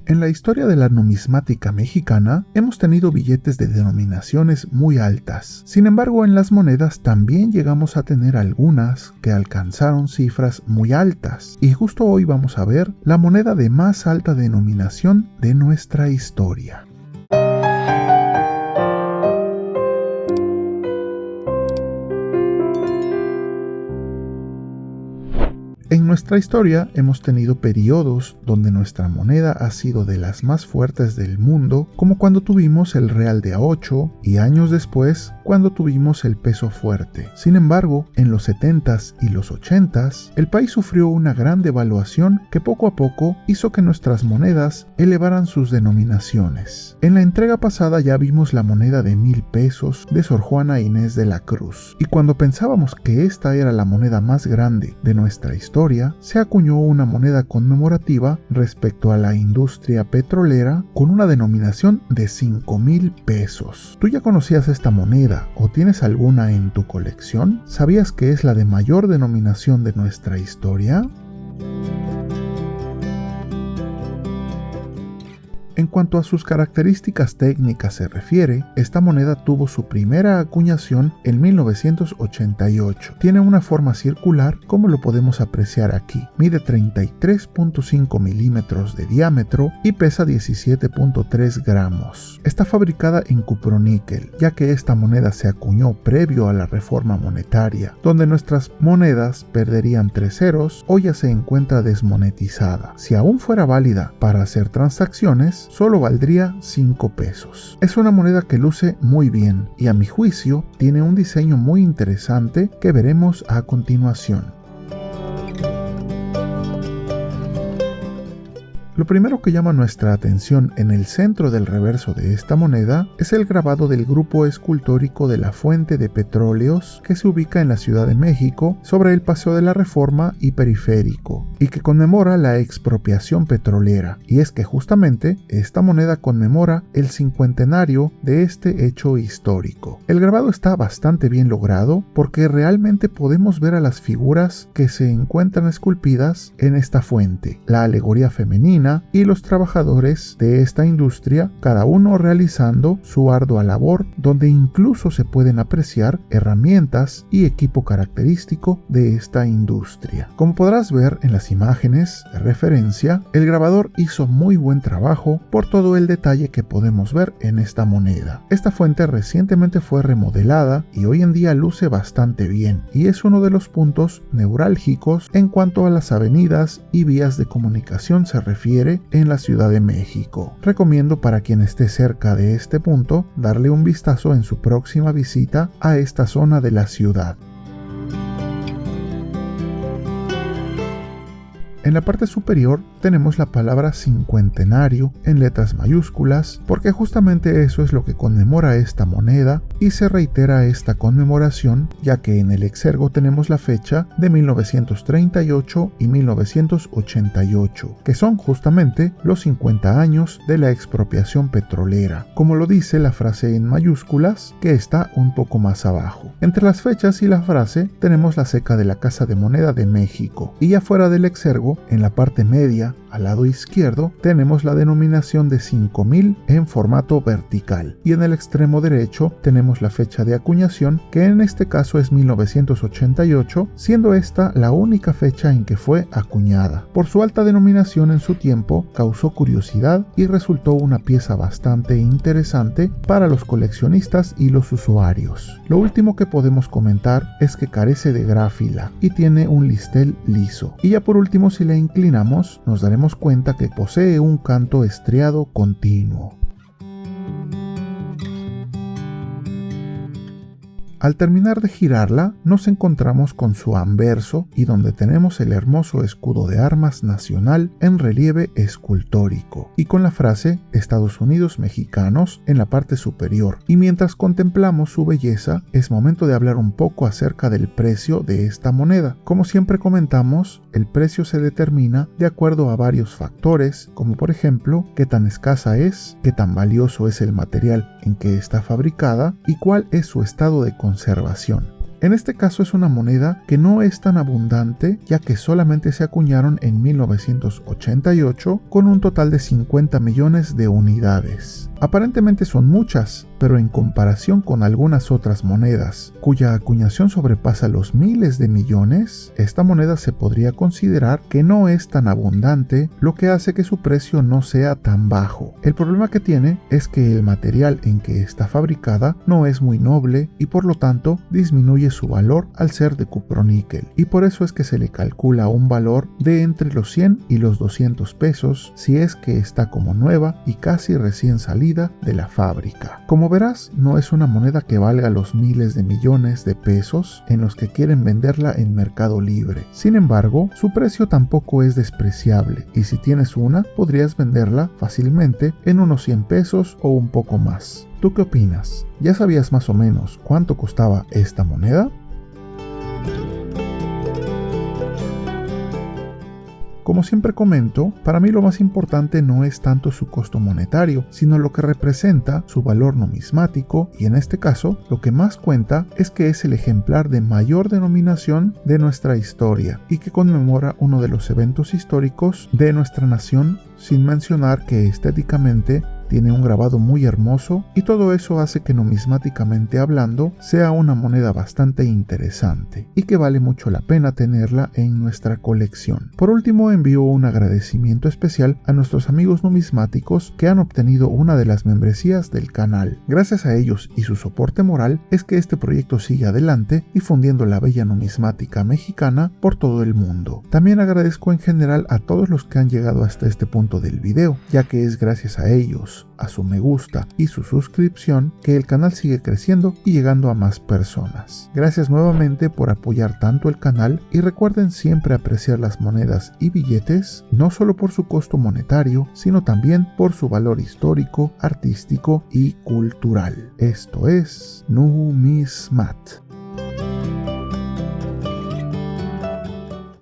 En la historia de la numismática mexicana hemos tenido billetes de denominaciones muy altas. Sin embargo, en las monedas también llegamos a tener algunas que alcanzaron cifras muy altas. Y justo hoy vamos a ver la moneda de más alta denominación de nuestra historia. En nuestra historia hemos tenido periodos donde nuestra moneda ha sido de las más fuertes del mundo, como cuando tuvimos el real de a8 y años después cuando tuvimos el peso fuerte. Sin embargo, en los 70s y los 80s, el país sufrió una gran devaluación que poco a poco hizo que nuestras monedas elevaran sus denominaciones. En la entrega pasada ya vimos la moneda de 1000 pesos de Sor Juana Inés de la Cruz, y cuando pensábamos que esta era la moneda más grande de nuestra historia, se acuñó una moneda conmemorativa respecto a la industria petrolera con una denominación de 5000 pesos. ¿Tú ya conocías esta moneda o tienes alguna en tu colección? ¿Sabías que es la de mayor denominación de nuestra historia? En cuanto a sus características técnicas se refiere, esta moneda tuvo su primera acuñación en 1988. Tiene una forma circular, como lo podemos apreciar aquí. Mide 33.5 milímetros de diámetro y pesa 17.3 gramos. Está fabricada en cuproníquel, ya que esta moneda se acuñó previo a la reforma monetaria, donde nuestras monedas perderían 3 ceros o ya se encuentra desmonetizada. Si aún fuera válida para hacer transacciones, solo valdría 5 pesos. Es una moneda que luce muy bien y a mi juicio tiene un diseño muy interesante que veremos a continuación. Lo primero que llama nuestra atención en el centro del reverso de esta moneda es el grabado del grupo escultórico de la Fuente de Petróleos que se ubica en la Ciudad de México sobre el Paseo de la Reforma y Periférico, y que conmemora la expropiación petrolera. Y es que justamente esta moneda conmemora el cincuentenario de este hecho histórico. El grabado está bastante bien logrado porque realmente podemos ver a las figuras que se encuentran esculpidas en esta fuente, la alegoría femenina y los trabajadores de esta industria, cada uno realizando su ardua labor, donde incluso se pueden apreciar herramientas y equipo característico de esta industria. Como podrás ver en las imágenes de referencia, el grabador hizo muy buen trabajo por todo el detalle que podemos ver en esta moneda. Esta fuente recientemente fue remodelada y hoy en día luce bastante bien, y es uno de los puntos neurálgicos en cuanto a las avenidas y vías de comunicación se refiere en la Ciudad de México. Recomiendo para quien esté cerca de este punto darle un vistazo en su próxima visita a esta zona de la ciudad. En la parte superior tenemos la palabra cincuentenario en letras mayúsculas, porque justamente eso es lo que conmemora esta moneda y se reitera esta conmemoración, ya que en el exergo tenemos la fecha de 1938 y 1988, que son justamente los 50 años de la expropiación petrolera, como lo dice la frase en mayúsculas que está un poco más abajo. Entre las fechas y la frase tenemos la ceca de la Casa de Moneda de México, y afuera del exergo, en la parte media, al lado izquierdo, tenemos la denominación de 5000 en formato vertical, y en el extremo derecho tenemos la fecha de acuñación, que en este caso es 1988, siendo esta la única fecha en que fue acuñada. Por su alta denominación en su tiempo, causó curiosidad y resultó una pieza bastante interesante para los coleccionistas y los usuarios. Lo último que podemos comentar es que carece de gráfila y tiene un listel liso. Y ya por último, si la inclinamos, nos daremos cuenta que posee un canto estriado continuo. Al terminar de girarla, nos encontramos con su anverso y donde tenemos el hermoso escudo de armas nacional en relieve escultórico y con la frase Estados Unidos Mexicanos en la parte superior. Y mientras contemplamos su belleza, es momento de hablar un poco acerca del precio de esta moneda. Como siempre comentamos, el precio se determina de acuerdo a varios factores, como por ejemplo, qué tan escasa es, qué tan valioso es el material en que está fabricada y cuál es su estado de conservación. En este caso es una moneda que no es tan abundante, ya que solamente se acuñaron en 1988 con un total de 50 millones de unidades. Aparentemente son muchas, pero en comparación con algunas otras monedas, cuya acuñación sobrepasa los miles de millones, esta moneda se podría considerar que no es tan abundante, lo que hace que su precio no sea tan bajo. El problema que tiene es que el material en que está fabricada no es muy noble y por lo tanto disminuye su valor al ser de cuproníquel, y por eso es que se le calcula un valor de entre los 100 y los 200 pesos si es que está como nueva y casi recién salida de la fábrica. Como verás, no es una moneda que valga los miles de millones de pesos en los que quieren venderla en Mercado Libre. Sin embargo, su precio tampoco es despreciable, y si tienes una, podrías venderla fácilmente en unos 100 pesos o un poco más. ¿Tú qué opinas? ¿Ya sabías más o menos cuánto costaba esta moneda? Como siempre comento, para mí lo más importante no es tanto su costo monetario, sino lo que representa su valor numismático, y en este caso, lo que más cuenta es que es el ejemplar de mayor denominación de nuestra historia y que conmemora uno de los eventos históricos de nuestra nación, sin mencionar que estéticamente tiene un grabado muy hermoso, y todo eso hace que numismáticamente hablando sea una moneda bastante interesante y que vale mucho la pena tenerla en nuestra colección. Por último, envío un agradecimiento especial a nuestros amigos numismáticos que han obtenido una de las membresías del canal. Gracias a ellos y su soporte moral es que este proyecto sigue adelante difundiendo la bella numismática mexicana por todo el mundo. También agradezco en general a todos los que han llegado hasta este punto del video, ya que es gracias a ellos, a su me gusta y su suscripción, que el canal sigue creciendo y llegando a más personas. Gracias nuevamente por apoyar tanto el canal, y recuerden siempre apreciar las monedas y billetes, no solo por su costo monetario, sino también por su valor histórico, artístico y cultural. Esto es Numismat.